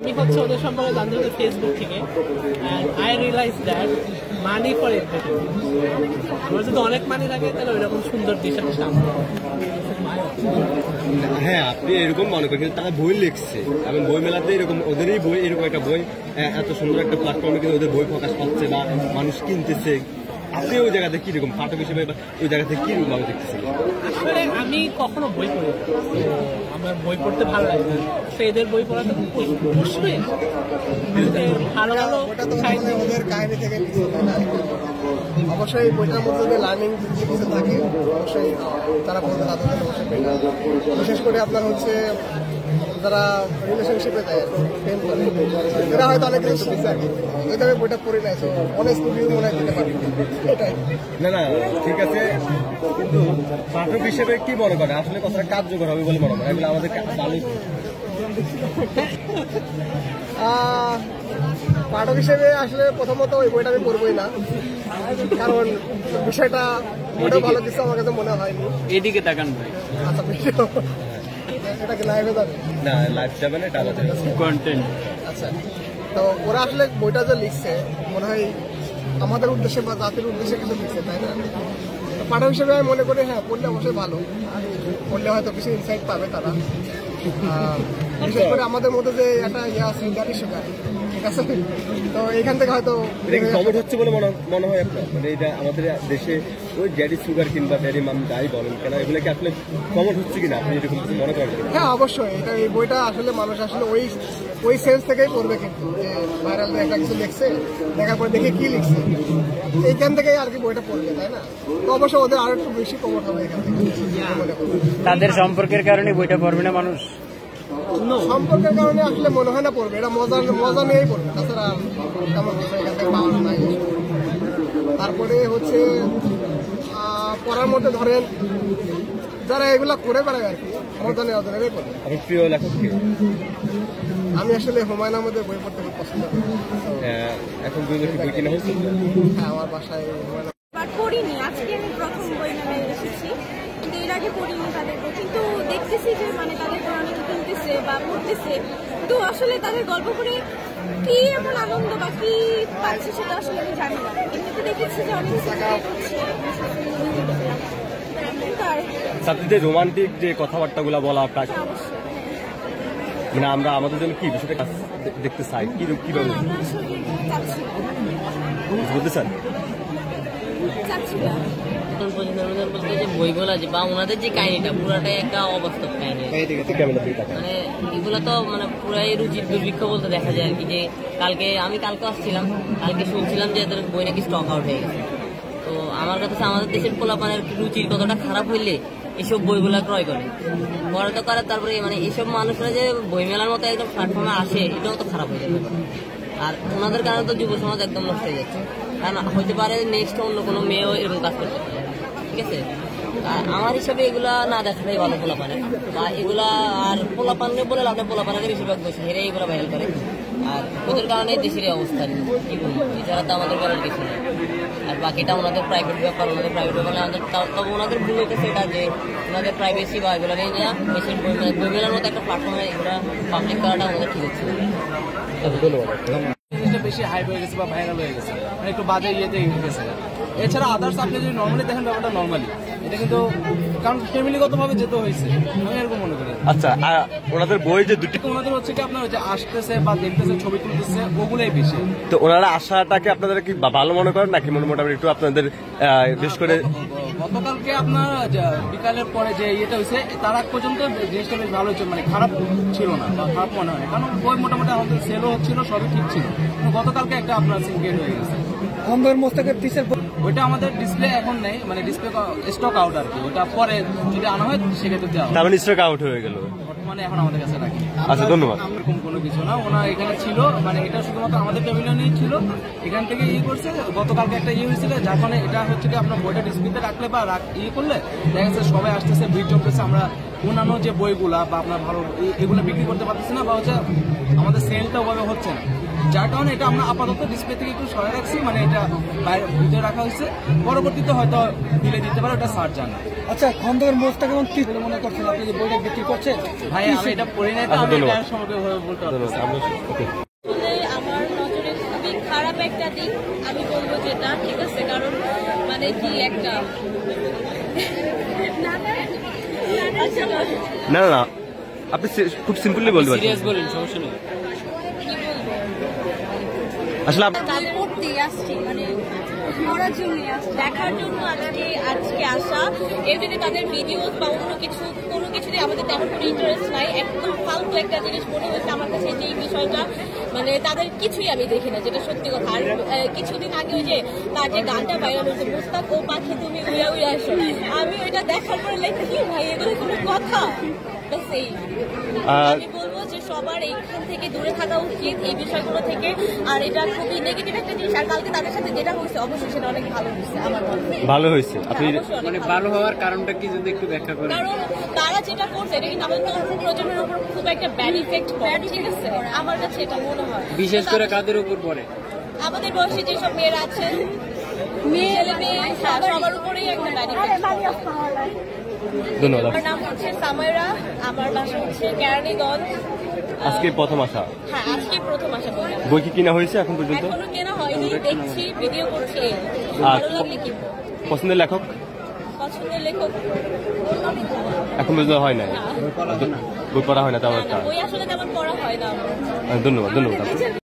আমি হচ্ছে ওদের সম্পর্কে জানতে হচ্ছে ফেসবুক থেকে, and I realize that money for everything. আমার যদি অনেক মানি থাকে তাহলে ওইরকম সুন্দর ডিশার সামনে। হ্যাঁ, আপনি এরকম মনে করেন তারা বই লিখছে এবং বই মেলাতে এরকম ওদেরই বই, এরকম একটা বই এত সুন্দর একটা প্ল্যাটফর্মে কিন্তু ওদের বই প্রকাশ পাচ্ছে বা মানুষ কিনতেছে। আপনি ওই জায়গাতে কিরকম পাঠক হিসেবে ওই জায়গা থেকে কিরকম ভাবে দেখতেছেন? আসলে আমি কখনো বই পড়ি, আমার বই পড়তে ভালো লাগে, তো এদের বই পড়া তো অবশ্যই ভালো ভালো ওদের কাহিনী থেকে অবশ্যই বইটার মধ্যে লার্নিং কিছু থাকে, অবশ্যই তারা পড়বে তাদের অবশ্যই পেয়ে। বিশেষ করে আপনার হচ্ছে যারা রিলেশনশিপে যায় প্রেম করে, এরা হয়তো অনেক কিছু শিখছে আর কি। যদি আমি বইটা পড়ি নাই, তো অনেক রিভিউ মনে হয় দিতে পারি এটাই। না ঠিক আছে, কিন্তু পাঠক হিসেবে কি মনে করেন আসলে কথাটা কার্যকর হবে বলে মনে করেন? এগুলো আমাদের পাঠক হিসেবে আসলে প্রথমত ওই বইটা আমি পড়বই না, কারণ বিষয়টা ওটা ভালো কিছু আমার কাছে মনে হয়নি। এদিকে তাকান ভাই। আচ্ছা, এটা কি লাইভে যাবে? না, লাইভ যাবে না, এটা আমাদের কন্টেন্ট। আচ্ছা, তো ওরা আসলে বইটা যে লিখছে মনে হয় আমাদের উদ্দেশ্যে বা জাতির উদ্দেশ্যে কিছু লিখছে, তাই না? তো পাঠক হিসেবে আমি মনে করি হ্যাঁ, পড়লে অবশ্যই ভালো, পড়লে হয়তো কিছু ইনসাইট পাবে তারা। বিশেষ করে আমাদের মধ্যে যে একটা ইয়ে আছে গাড়ি সুগার, ঠিক আছে, তো এইখান থেকে হয়তো কমন হচ্ছে বলে মনে হয় আপনার? মানে এটা আমাদের দেশে ওই ড্যাডি সুগার কিংবা ড্যাডি মাম যাই বলেন কেন, এগুলো কি আসলে কমন হচ্ছে কিনা আপনি এরকম কিছু মনে করেন? হ্যাঁ, অবশ্যই এটা এই বইটা আসলে মানুষ আসলে ওই সেন্স থেকেই পড়বে, কিন্তু যে ভাইরাল একটা কিছু লিখছে, দেখার পর দেখে কি লিখছে এইখান থেকেই আর কি বইটা পড়বে, তাই না? তো অবশ্যই ওদের আরো একটু বেশি কমন হবে এখান থেকে। তাদের সম্পর্কের কারণে বইটা পড়বে না মানুষ? সম্পর্কের কারণে আসলে মনে হয় না পড়বে, এটা মজা নিয়েই পড়বে, তাছাড়া তেমন কিছু এখান থেকে পাওয়ানো নাই। তারপরে হচ্ছে পড়ার মধ্যে ধরেন যারা এগুলা করে বেড়ায় আর কি, মজা নেওয়া ওদের পড়বে। প্রিয় লেখক কি? আমি আসলে হুমায়ুন আহমেদের বই পড়তে খুব পছন্দ করি। এখন বই কিনা হয়েছে? হ্যাঁ, আমার বাসায় পড়িনি, আজকে আমি প্রথম বই নামে এসেছি, কিন্তু এর আগে পড়িনি তাদের বই, কিন্তু দেখতেছি যে মানে তাদের বই অনেকে কিনতেছে বা পড়তেছে, তো আসলে তাদের গল্প করে কি এমন আনন্দ বা কি পাচ্ছে সেটা আসলে আমি জানি না। এমনিতে দেখেছি যে অনেক সাথে রোমান্টিক যে কথাবার্তাগুলো বলা, মানে আমরা আমাদের জন্য কি বিষয়টা দেখতে চাই, কিভাবে বলতে চান? বলতে যে বইগুলো আছে বা ওনাদের যে কাহিনীটা পুরাটাই একটা অবাস্তব কাহিনী, মানে এগুলো তো মানে পুরাই রুচির দুর্ভিক্ষ বলতে দেখা যায় আর কি। যে কালকে আসছিলাম, কালকে শুনছিলাম যে এদের বই নাকি স্টক আউট হয়ে গেছে। তো আমার কাছে আমাদের দেশের পোলাপানের রুচির কতটা খারাপ হইলে এসব বইগুলা ক্রয় করে তারপরে মানে এসব মানুষরা যে বই মেলার মতো একদম প্ল্যাটফর্মে আসে, এটাও তো খারাপ হয়ে যাবে। আর ওনাদের কারণে তো যুব সমাজ একদম নষ্ট হয়ে যাচ্ছে, কারণ হতে পারে নেক্সট অন্য কোনো মেয়েও এরকম কাজ করতে পারে, ঠিক আছে? আমার হিসাবে এগুলা না দেখাটাই ভালো পোলাপানে, বা এগুলা আর পোলাপানে বলে লাভ, পোলাপানের বেশিরভাগ বসে হেরে এগুলো ভাইরাল করে, আর ওদের কারণে দেশের অবস্থা কি বলবো, এছাড়া তো আমাদের বলার কিছু নেই। আর বাকিটা ওনাদের প্রাইভেট ব্যাপার, আমাদের তবে ওনাদের ভুল হইতেছে এটা যে ওনাদের প্রাইভেসি বা এগুলো নিয়ে নেওয়া, দেশের বই মেলার মতো একটা প্ল্যাটফর্মে এগুলো পাবলিক করাটা আমাদের ঠিক হচ্ছে। বেশি হাইপ হয়ে গেছে বা ভাইরাল হয়ে গেছে, মানে একটু বাজে ইয়েতে গেছে। এছাড়া আদার্স আপনি যদি নর্মালি দেখেন ব্যাপারটা নর্মালি, এটা কিন্তু কারণ ফ্যামিলিগত ভাবে যেতে হয়েছে, আমি এরকম মনে করি। আচ্ছা, ওনাদের বই যে দুটি, ওনাদের হচ্ছে কি আপনার যে আসতেছে বা দেখতেছে, ছবি তুলতেছে, ওগুলোই বেশি। তো ওনারা আশাটাকে আপনাদের কি ভালো মনে করেন নাকি মোটামুটি একটু আপনাদের বিশেষ করে গতকালকে আপনার বিকালের পরে যে ইয়েটা হয়েছে তার আগ পর্যন্ত জিনিসটা বেশ ভালো হচ্ছে, মানে খারাপ ছিল না বা খারাপ মনে হয়, কারণ বই মোটামুটি আমাদের সেলও হচ্ছিল, সবই ঠিক ছিল। গতকালকে একটা আপনার সিনক্রেট হয়ে গেছে। ওইটা আমাদের ডিসপ্লে এখন নেই, মানে ডিসপ্লে স্টক আউট আর কি, ওটা পরে যদি আনা হয় সেক্ষেত্রে দেওয়া হবে। তার মানে স্টক আউট হয়ে গেল, মানে এখন আমাদের কাছে রাখি। আচ্ছা, ধন্যবাদ। এরকম কোনো কিছু না, ওনার এখানে ছিল, মানে এটা শুধুমাত্র আমাদের প্যাভিলিয়নেই ছিল, এখান থেকে করছে। গতকালকে একটা হয়েছিল, যার ফলে এটা হচ্ছে কি আপনার বইটা ডিসপ্লেতে রাখলে বা করলে দেখা যাচ্ছে সবাই আসতেছে, ভিড় জমতেছে, আমরা অন্যান্য যে বইগুলা বা আপনার ভালো এগুলো বিক্রি করতে পারতেছি না, বা হচ্ছে আমাদের সেলটা ওভাবে হচ্ছে না। যার কারণে এটা আমরা আপাতত ডিসপ্লে থেকে একটু সরে রাখছি, মানে এটা বাইরে ভিতরে রাখা হয়েছে, পরবর্তীতে হয়তো দিলে দিতে পারে, ওটা স্যার জানে। আচ্ছা, খন্দকার মোস্তাক এবং কি বলে মনে করছেন আপনি যে বইটা বিক্রি করছেন? ভাই আমি এটা পড়ি নাই তো, আমি এটা সম্পর্কে বলতে পারবো না। আসলে আমার নজরে খুবই খারাপ একটা দিক আমি বলবো যেটা, ঠিক আছে, কারণ মানে কি একটা না না, আপনি খুব সিম্পলি বলতে পারেন। সিরিয়াস বলেন, সমস্যা নেই। আসলে তাদের পড়তেই আসছি, মানে পড়ার জন্য দেখার জন্য আজকে আসা। এর জন্য তাদের ভিডিওস বা অন্য কিছু কোনো কিছুতে আমাদের তেমন কোনো ইন্টারেস্ট নাই। একদম ফালতু একটা জিনিস মনে হয়েছে আমার কাছে যে এই বিষয়টা, মানে তাদের কিছুই আমি দেখি না, যেটা সত্যি কথা। আর কিছুদিন আগে ওই যে তার যে গানটা ভাইরাল হয়েছে, মুস্তাক ও পাখি তুমি উড়ে উড়ে আসো, আমি ওইটা দেখার পরে লেখা কি ভাই এগুলো কোনো কথা। সেই আমি বলবো যে সবার এইখান থেকে দূরে থাকা উচিত এই বিষয়গুলো থেকে। আর এটা খুবই নেগেটিভ একটা জিনিস। আর কালকে তাদের সাথে যেটা হয়েছে অবশ্যই সেটা অনেক ভালো হয়েছে, আমার মনে হয় ভালো হয়েছে। আপনি মানে ভালো হওয়ার কারণটা কি যদি একটু ব্যাখ্যা করেন? কারণ তারা যেটা করছে এটা কিন্তু আমাদের তরুণ প্রজন্মের উপর খুব একটা ব্যাড ইফেক্ট পড়ে, ঠিক আছে, আমার কাছে এটা মনে হয়। বিশেষ করে কাদের উপর পড়ে? আমাদের বয়সী যেসব মেয়েরা আছে, ছেলে মেয়ে সবার উপরেই একটা ব্যাড ইফেক্ট। ধন্যবাদ। আমার নাম হচ্ছে সামাইরা, আমার বাসা হচ্ছে কেরানীগঞ্জ। আজকে প্রথম আসা? হ্যাঁ, আজকে প্রথম আসা। বই কি কিনা হয়েছে এখন পর্যন্ত? এখনো কেনা হয়নি, দেখছি, ভিডিও করছি। ভালো লাগলে কিনবো। পছন্দের লেখক? পছন্দের লেখক এখন পর্যন্ত হয় নাই, বই পড়া হয় না তেমন একটা। বই আসলে তেমন পড়া হয় না। ধন্যবাদ।